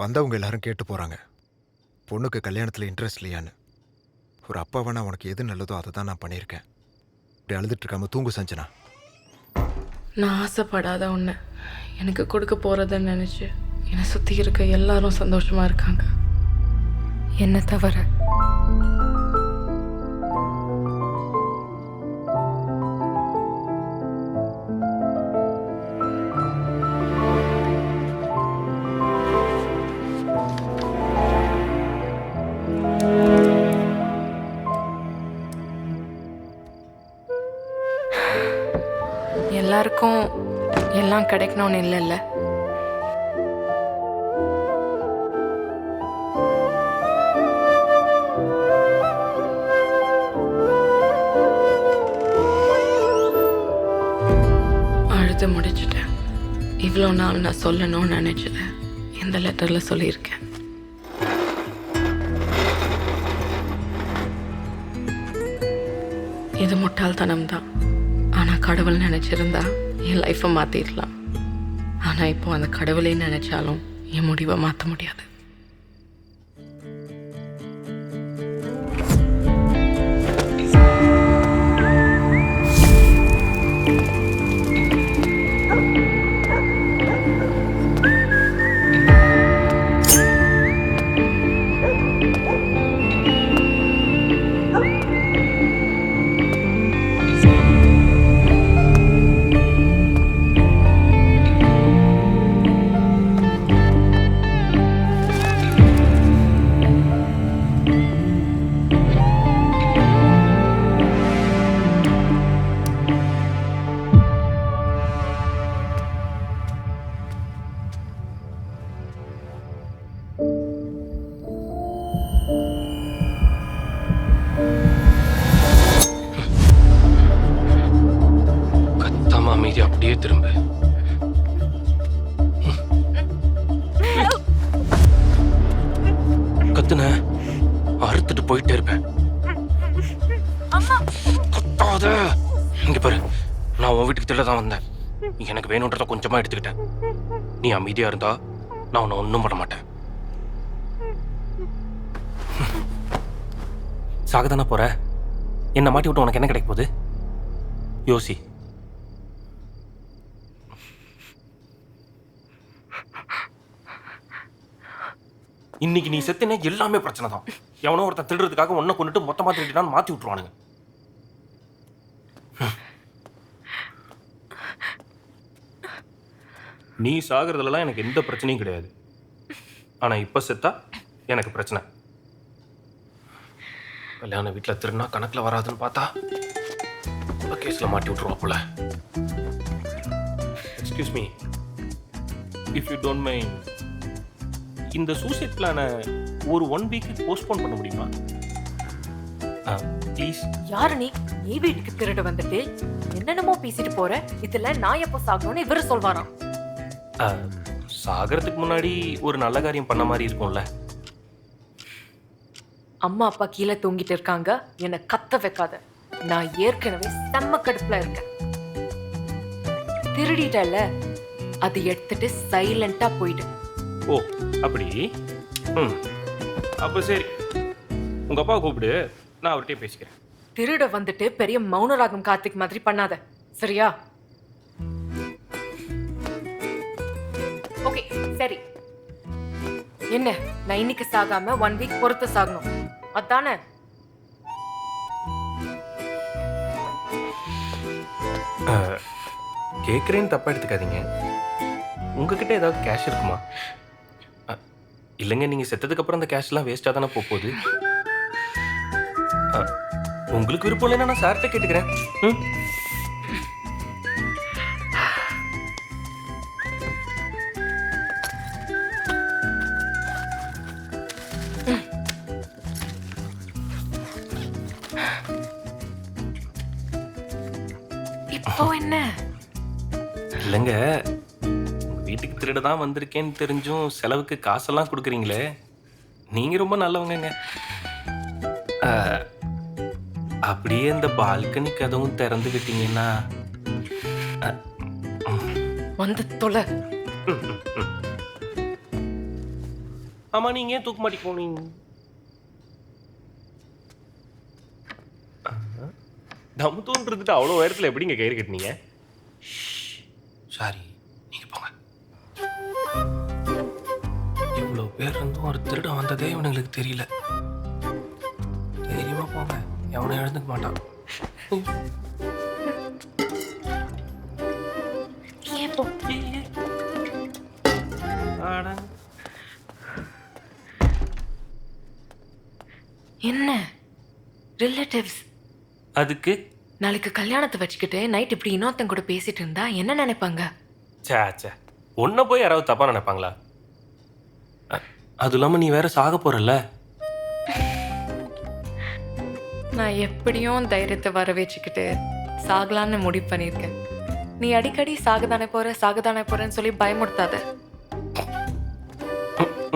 வந்தவங்க எல்லாரும் கேட்டு போறாங்க, பொண்ணுக்கு கல்யாணத்துல இன்ட்ரெஸ்ட் இல்லையான்னு. ஒரு அப்பாவா நான் உனக்கு எது நல்லதோ அதை தான் நான் பண்ணியிருக்கேன். இப்படி அழுதுட்டு இருக்காம தூங்கு சஞ்சனா. நான் ஆசைப்படாத ஒன்று எனக்கு கொடுக்க போகிறதுன்னு நினச்சி என்னை சுற்றி இருக்க எல்லாரும் சந்தோஷமாக இருக்காங்க, என்னை தவிர. எல்லாருக்கும் எல்லாம் கிடைக்கணும்னு இல்லைல்ல. அழுது முடிச்சிட்டேன். இவ்வளோ நாள் நான் சொல்லணும்னு நினைச்சதை இந்த லெட்டரில் சொல்லியிருக்கேன். இது முட்டாள்தனம் தான். ஆனால் கடவுள் நினச்சிருந்தா என் லைஃப்பை மாற்றிடலாம். ஆனால் இப்போ அந்த கடவுளே நினச்சாலும் என் முடிவை மாற்ற முடியாது. அப்படியே திரும்ப கத்துன அறுத்துட்டு போயிட்டே இருப்பேன். கத்தாத. இங்க பாரு, நான் உன் வீட்டுக்கு திருட தான் வந்தேன். எனக்கு வேணுன்றத கொஞ்சமா எடுத்துக்கிட்டேன். நீ அமைதியா இருந்தா நான் உன்னை ஒன்றும் பண்ண மாட்டேன். சாகதானே போற, என்ன மாட்டி விட்டு உனக்கு என்ன கிடைக்க போகுது? யோசி. இன்னைக்கு நீ செத்துனே எல்லாமே பிரச்சனை தான். எவனோ ஒருத்தன் திருடுறதுக்காக ஒன்ன கொண்டுட்டு மொத்தமா திருடினான்னு மாத்தி விட்டுருவானுங்க. நீ சாகிறதுலாம் எனக்கு எந்த பிரச்சனையும் கிடையாது. ஆனா இப்ப செத்தா எனக்கு பிரச்சனை. கல்யாண வீட்டுல திருடினா கணக்குல வராதுன்னு பார்த்தா கொலை கேஸ்ல மாட்டி விட்டுருவா போல. Excuse me, if you don't mind, இந்த சூசைட் பிளானை ஒரு 1 வீக் போஸ்ட்போன் பண்ண முடியுமா? ப்ளீஸ். யாரு நீ? நீ வீட்டுக்கு திருட வந்துட்டு என்னென்னமோ பேசிட்டு போற. இதுல நான் எப்போ சாகணும்னு இவரு சொல்வாராம். சாகறதுக்கு முன்னாடி ஒரு நல்ல காரியம் பண்ண மாதிரி இருக்கும்ல. அம்மா அப்பா கீழே தூங்கிட்டு இருக்காங்க, என்னை கத்த வைக்காத. நான் ஏற்கனவே செம்ம கடுப்புல இருக்கேன். திருடிட்டல, அது எடுத்துட்டு சைலண்டா போயிடு. ஓ அப்படி? அப்ப சரி, உங்க அப்பா கூப்பிடு, நான் அவர்கிட்டயே பேசிக்கிறேன். திருட வந்துட்டு பெரிய மௌனராகம் கார்த்திக் மாதிரி பண்ணாத, சரியா? ஓகே சரி. என்ன, நான் இன்னைக்கு சாகாம 1 வீக் பொறுத்து சாகணும், அதானே? கேட்குறேன்னு தப்பா எடுத்துக்காதீங்க. உங்ககிட்ட ஏதாவது கேஷ் இருக்குமா? இல்லைங்க, நீங்க செத்ததுக்கு அப்புறம் அந்த கேஷ்லாம் வேஸ்டா தானே போகுது. உங்களுக்கு விருப்பம் இல்லைன்னா நான் சார்கிட்ட கேட்டுக்கிறேன். இப்போ என்ன? இல்லைங்க, வீட்டுக்கு திருட தான் வந்திருக்கேன்னு தெரிஞ்சும் செலவுக்கு காசெல்லாம் கொடுக்குறீங்களே, நீங்க ரொம்ப நல்லவங்கங்க. அப்படியே இந்த பால்கனி கதவும் திறந்து விட்டீங்கன்னா வந்து தொலை. ஆமாம் நீங்கள் ஏன் தூக்க மாட்டிக்கு போனீங்க? தம் தூண்டுறதுட்டு அவ்வளோ உயரத்தில் எப்படிங்க கயிறு கட்டினீங்க? சாரி, நீங்கள் போங்க. இவ்வளோ பேர் இருந்தும் ஒரு திருடன் வந்ததே இவனுங்களுக்கு தெரியல. தைரியமாக போங்க, எவனும் எழுந்துக்க மாட்டான். ஏன் போ ஆடா. என்ன ரிலேட்டிவ்ஸ் அதுக்கு நாளைக்கு கல்யாணத்தை வச்சுக்கிட்டு நைட் இப்படி இன்னொருத்தன் கூட பேசிட்டு இருந்தா என்ன நினைப்பாங்க? சே ஒன்றை போய் யாராவது தப்பாக நினைப்பாங்களா? அது இல்லாமல் நீ வேற சாக போறல்ல. நான் எப்படியும் தைரியத்தை வர வச்சுக்கிட்டு சாகலான்னு முடிவு பண்ணியிருக்கேன். நீ அடிக்கடி சாகதானே போறேன்னு சொல்லி பயமுறுத்தாத.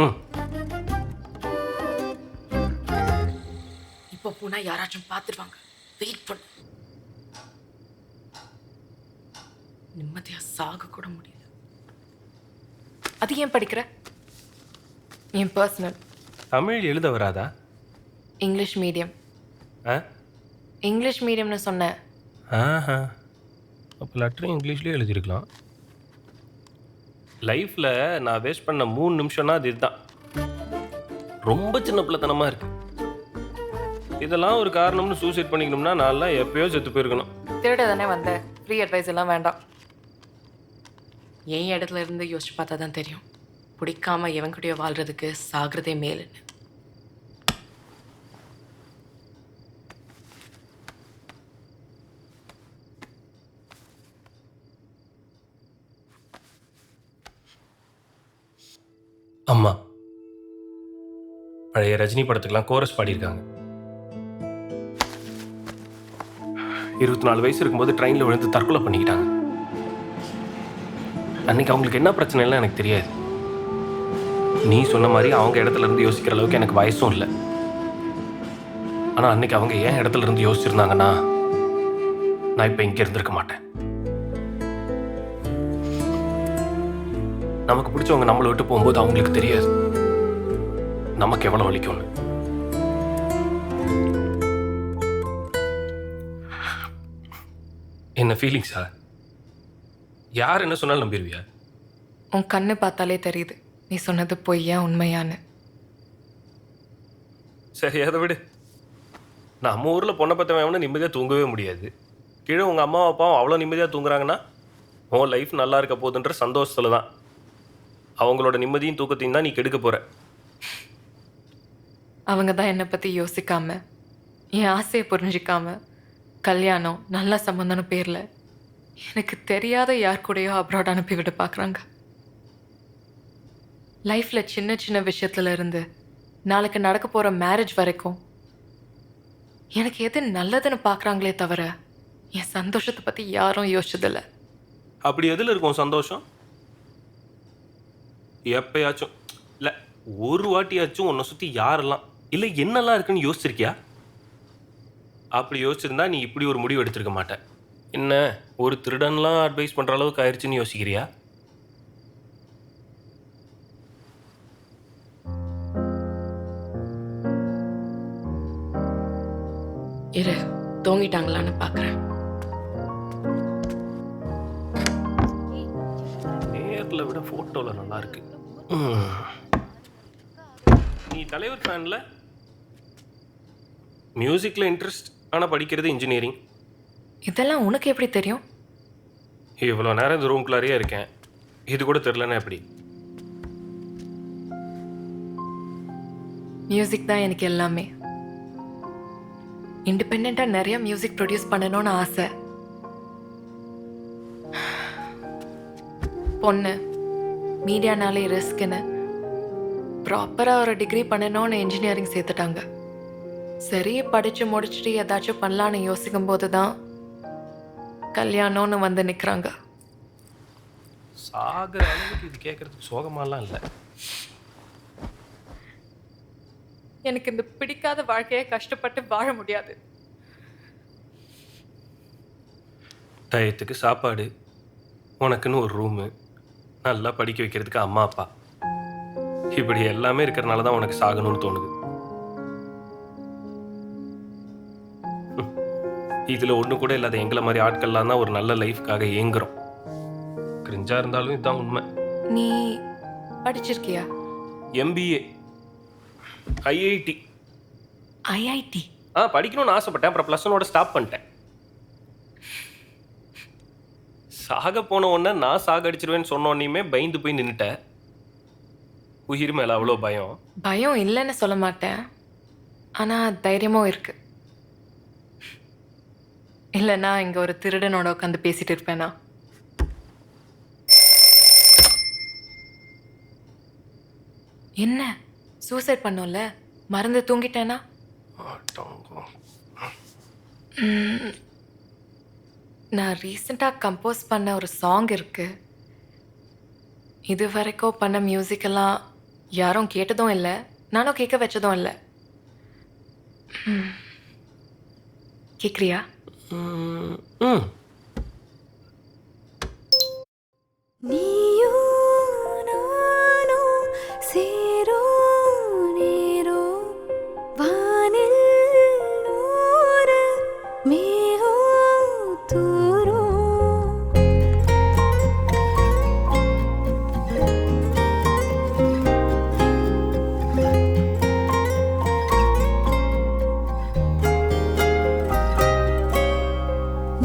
ம். இப்போ போனா யாராச்சும் பார்த்துருவாங்க. வெயிட் பண்ணு. நிம்மதியா சாக கூட முடியல. அது ஏன் படிக்கிற? என் பர்சனல். தமிழ் எழுத வராதா? English medium. ஆ இங்கிலீஷ் மீடியம்னு சொன்னேன். ஆஹா, அப்போ லெட்டரும் இங்கிலீஷ்லேயே எழுதியிருக்கலாம். லைஃப்பில் நான் வேஸ்ட் பண்ண 3 நிமிஷம்னா அது இதுதான். ரொம்ப சின்ன பிள்ளைத்தனமாக இருக்கு. இதெல்லாம் ஒரு காரணம்னு சூசைட் பண்ணிக்கணும்னா நான்லாம் எப்பயோ செத்து போயிருக்கணும். திருட தானே வந்த, ஃப்ரீ அட்வைஸ் எல்லாம் வேண்டாம். என் இடத்துல இருந்து யோசிச்சு பார்த்தா தான் தெரியும், பிடிக்காம எவன் கூடயோ வாழ்றதுக்கு சாகிறதே மேலுன்னு. அம்மா பழைய ரஜினி படத்துக்கெல்லாம் கோரஸ் பாடியிருக்காங்க. 24 வயசு இருக்கும்போது ட்ரெயினில் விழுந்து தற்கொலை பண்ணிக்கிட்டாங்க. அன்னைக்கு அவங்களுக்கு என்ன பிரச்சனைலாம் எனக்கு தெரியாது. நீ சொன்ன மாதிரி அவங்க இடத்துல இருந்து யோசிக்கிற அளவுக்கு எனக்கு வயசும் இல்லை. ஆனால் அன்னைக்கு அவங்க ஏன் இடத்துல இருந்து யோசிச்சிருந்தாங்கன்னா நான் இப்போ இங்கே இருந்திருக்க மாட்டேன். நமக்கு பிடிச்சவங்க நம்மளை விட்டு போகும்போது அவங்களுக்கு தெரியாது நமக்கு எவ்வளோ வலிக்கும்னு. என்ன ஃபீலிங்ஸா? யார் என்ன சொன்னாலும் நம்பிடுவியா? உன் கண்ணு பார்த்தாலே தெரியுது நீ சொன்னது பொய்யா உண்மையான்னு. சரி, அதை விடு. நம்ம ஊரில் பொண்ணை பற்றவன் நிம்மதியாக தூங்கவே முடியாது. கீழே உங்கள் அம்மா அப்பாவும் அவ்வளோ நிம்மதியாக தூங்குறாங்கன்னா உன் லைஃப் நல்லா இருக்க போகுதுன்ற சந்தோஷத்தில் தான். அவங்களோட நிம்மதியும் தூக்கத்தையும் தான் நீ கெடுக்க போகிற. அவங்க தான் என்னை பற்றி யோசிக்காம, என் ஆசையை புரிஞ்சிக்காம, கல்யாணம் நல்ல சம்பந்தம்னு பேரில் எனக்கு தெரியாத யார் கூடயோ அப்ராட் அனுப்பிவிட பார்க்குறாங்க. லைஃப்பில் சின்ன சின்ன விஷயத்துல இருந்து நாளைக்கு நடக்க போகிற மேரேஜ் வரைக்கும் எனக்கு எது நல்லதுன்னு பார்க்குறாங்களே தவிர என் சந்தோஷத்தை பற்றி யாரும் யோசிச்சதில்லை. அப்படி எதில் இருக்கும் சந்தோஷம்? எப்பயாச்சும் இல்லை ஒரு வாட்டியாச்சும் உன்னை சுற்றி யாரெல்லாம் இல்லை என்னெல்லாம் இருக்குன்னு யோசிச்சிருக்கியா? அப்படி யோசிச்சிருந்தா நீ இப்படி ஒரு முடிவு எடுத்திருக்க மாட்டேன். என்ன ஒரு திருடன்லாம் அட்வைஸ் பண்ணுற அளவுக்கு ஆயிடுச்சுன்னு யோசிக்கிறியா? இரு, தூங்கிட்டாங்களான்னு பார்க்குறேன். நேரில் விட ஃபோட்டோவில் நல்லா இருக்கு. நீ தலைவர் ஃபேனில்? மியூசிக்கில் இன்ட்ரெஸ்ட், ஆனால் படிக்கிறது இன்ஜினியரிங். இதெல்லாம் உனக்கு எப்படி தெரியும்? இவ்வளோ நேரம் இந்த ரூம்குள்ளாரியே இருக்கேன், இது கூட தெரிலன்னா எப்படி? மியூசிக் தான் எனக்கு எல்லாமே. இண்டிபெண்ட்டாக நிறைய மியூசிக் ப்ரொடியூஸ் பண்ணணும்னு ஆசை. பொண்ணு மீடியானாலே ரிஸ்க்குன்னு ப்ராப்பராக ஒரு டிகிரி பண்ணணும்னு இன்ஜினியரிங் சேர்த்துட்டாங்க. சரி, படித்து முடிச்சுட்டு ஏதாச்சும் பண்ணலான்னு யோசிக்கும் போது தான் கல்யாணம்னு வந்து நிற்கிறாங்க. சாகிற அளவுக்கு இது கேட்கறதுக்கு சோகமாலாம் இல்லை. எனக்கு இந்த பிடிக்காத வாழ்க்கையை கஷ்டப்பட்டு வாழ முடியாது. டயத்துக்கு சாப்பாடு, உனக்குன்னு ஒரு ரூமு, நல்லா படிக்க வைக்கிறதுக்கு அம்மா அப்பா, இப்படி எல்லாமே இருக்கிறனால தான் உனக்கு சாகணும்னு தோணுது. இதுல ஒண்ணு கூட இல்லாத எங்களை மாதிரி ஆட்கள்லாம் தான் ஒரு நல்ல லைஃப்காக ஏங்குறோம். கிரிஞ்சா இருந்தாலும் இதுதான் உண்மை. நீ படிச்சிருக்கியா? MBA IIT IIT? படிக்கணும்னு ஆசைப்பட்டேன். அப்புறம் +1 ஸ்டாப் பண்ணிட்டேன். சாக போன உடனே நான் சாகடிச்சிருவேன்னு சொன்ன உடனேயுமே பயந்து போய் நின்னுட்டேன். உயிர் மேல அவ்வளோ பயம். பயம் இல்லைன்னு சொல்ல மாட்டேன், ஆனா தைரியமும் இருக்கு. இல்லைன்னா இங்க ஒரு திருடனோட உட்காந்து பேசிட்டு இருப்பேனா? என்ன சூசைட் பண்ணோம்ல, மறந்து தூங்கிட்டேனா? நான் ரீசெண்டாக கம்போஸ் பண்ண ஒரு சாங் இருக்கு. இது வரைக்கும் பண்ண மியூசிக்கெல்லாம் யாரும் கேட்டதும் இல்லை, நானும் கேட்க வச்சதும் இல்லை. கேட்குறியா? நீயும் நானும் சேரும் நேரம் வானில் நூறு மேகம் தூரும்.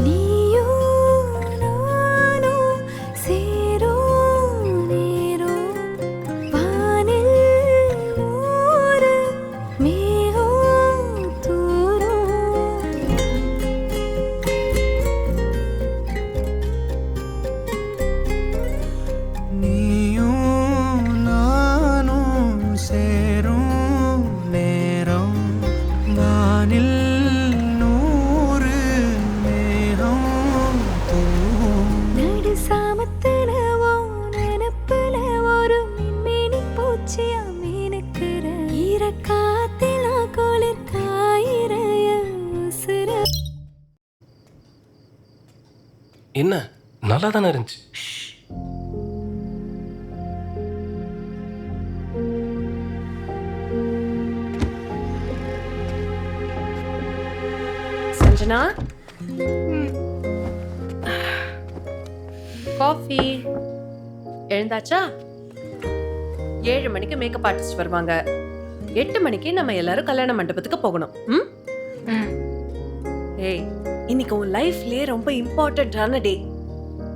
நீயும் நானும் சேரும் நேரம் வானில் நூறு மேகம் தூரும். நீயும் நானும் சேரும் நேரம் வானில் நூறு மேகம் தூவும். நடு சாமத்துல உன் நினப்புல ஒரு மின்மினி பூச்சியா மினுக்குற. ஈரக்காத்துல குளிர் காயிறைய உசுர. என்ன நல்லா தானே இருந்துச்சு. சஞ்சனா, காஃபி. எழுந்தாச்சா? 7 மணிக்கு மேக்கப் ஆர்டிஸ்ட் வருவாங்க. 8 மணிக்கு நம்ம எல்லாரும் கல்யாண மண்டபத்துக்கு போகணும். ம்? ஏய், இன்னைக்கு உன் லைஃப்லயே ரொம்ப இம்பார்ட்டன்டான டே.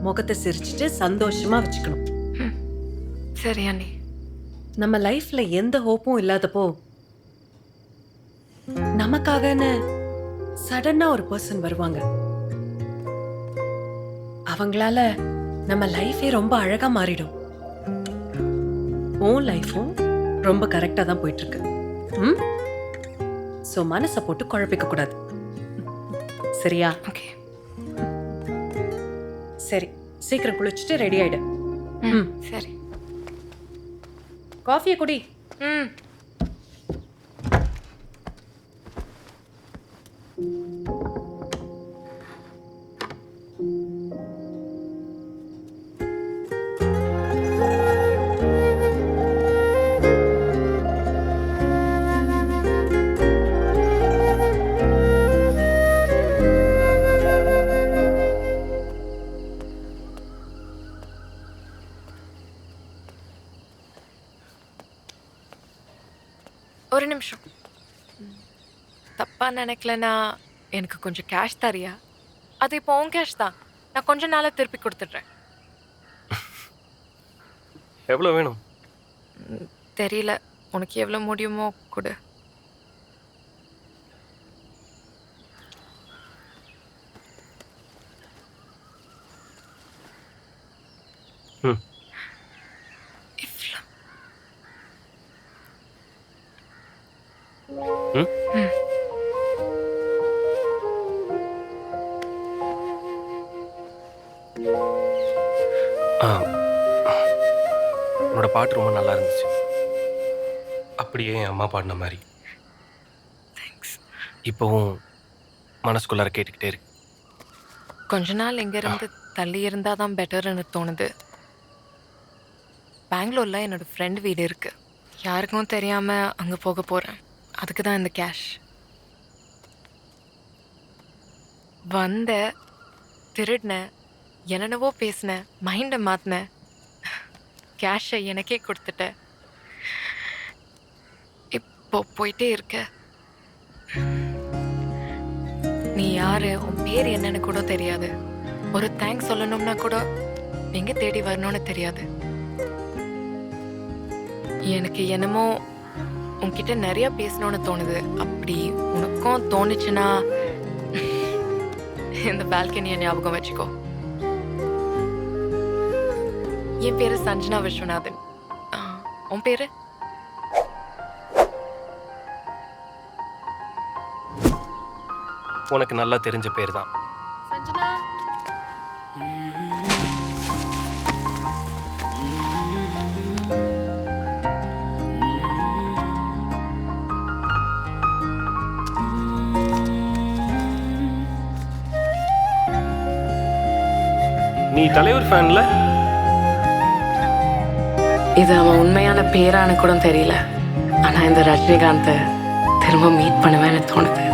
முகத்தை சிரிச்சிட்டு சந்தோஷமா வச்சுக்கணும். சரி அண்ணி. நம்ம லைஃப்ல எந்த ஹோப்பும் இல்லாதப்போ நமக்காகன்னு சடனா ஒரு பர்சன் வருவாங்க. அவங்களால நம்ம லைஃபே ரொம்ப அழகா மாறிடும். உன் லைஃபும் ரொம்ப கரெக்டா தான் போயிட்டு இருக்கு. ம்? சோ மனசை போட்டு குழப்பிக்க கூடாது. சரியா? ஓகே. சரி, சீக்கிரம் குளிச்சுட்டு ரெடி ஆயிடு. சரி. காஃபியை குடி. ம். ஒரு நிமிஷம். தப்பா நினைக்கலனா எனக்கு கொஞ்சம் கேஷ் தரியா? அது இப்போ உன் கேஷ் தான், நான் கொஞ்ச நாளா திருப்பி கொடுத்துட்றேன். எவ்வளோ வேணும்? தெரியல, உனக்கு எவ்வளோ முடியுமோ கொடு. ம். இவ்வளோ. ம்? உன்னோட பாட்டு ரொம்ப நல்லா இருந்துச்சு. அப்படியே என் அம்மா பாடின மாதிரி தேங்க்ஸ். இப்போவும் மனசுக்குள்ளார கேட்டுக்கிட்டே இருக்கு. கொஞ்ச நாள் இங்கேருந்து தள்ளி இருந்தால் தான் பெட்டர்னு தோணுது. பெங்களூரில் என்னோட ஃப்ரெண்ட் வீடு இருக்கு. யாருக்கும் தெரியாம அங்க போக போறேன். அதுக்கு தான் இந்த கேஷ். வந்த, திருடினேன், என்னென்னவோ பேசினேன், மைண்டை மாத்தினேன், கேஷை எனக்கே கொடுத்துட்டேன். இப்போ போயிட்டே இருக்க. நீ யாரு, உன் பேர் என்னன்னு கூட தெரியாது. ஒரு தேங்க்ஸ் சொல்லணும்னா கூட எங்க தேடி வரணும்னு தெரியாது. எனக்கு என்னமோ உன்கிட்ட நிறைய பேசணும்னு தோணுது. அப்படி உனக்கும் தோணுச்சுன்னா இந்த பால்கனியை ஞாபகம் வச்சுக்கோ. என் பேரு சஞ்சனா விஸ்வநாதன். உன் பேரு? உனக்கு நல்லா தெரிஞ்ச பேர் தான். சஞ்சனா, நீ தலைவர் ஃபேன்ல? இது அவன் உண்மையான பேரானு கூட தெரியல. ஆனா இந்த ரஜினிகாந்தை திரும்ப மீட் பண்ணுவேன்னு தோணுது.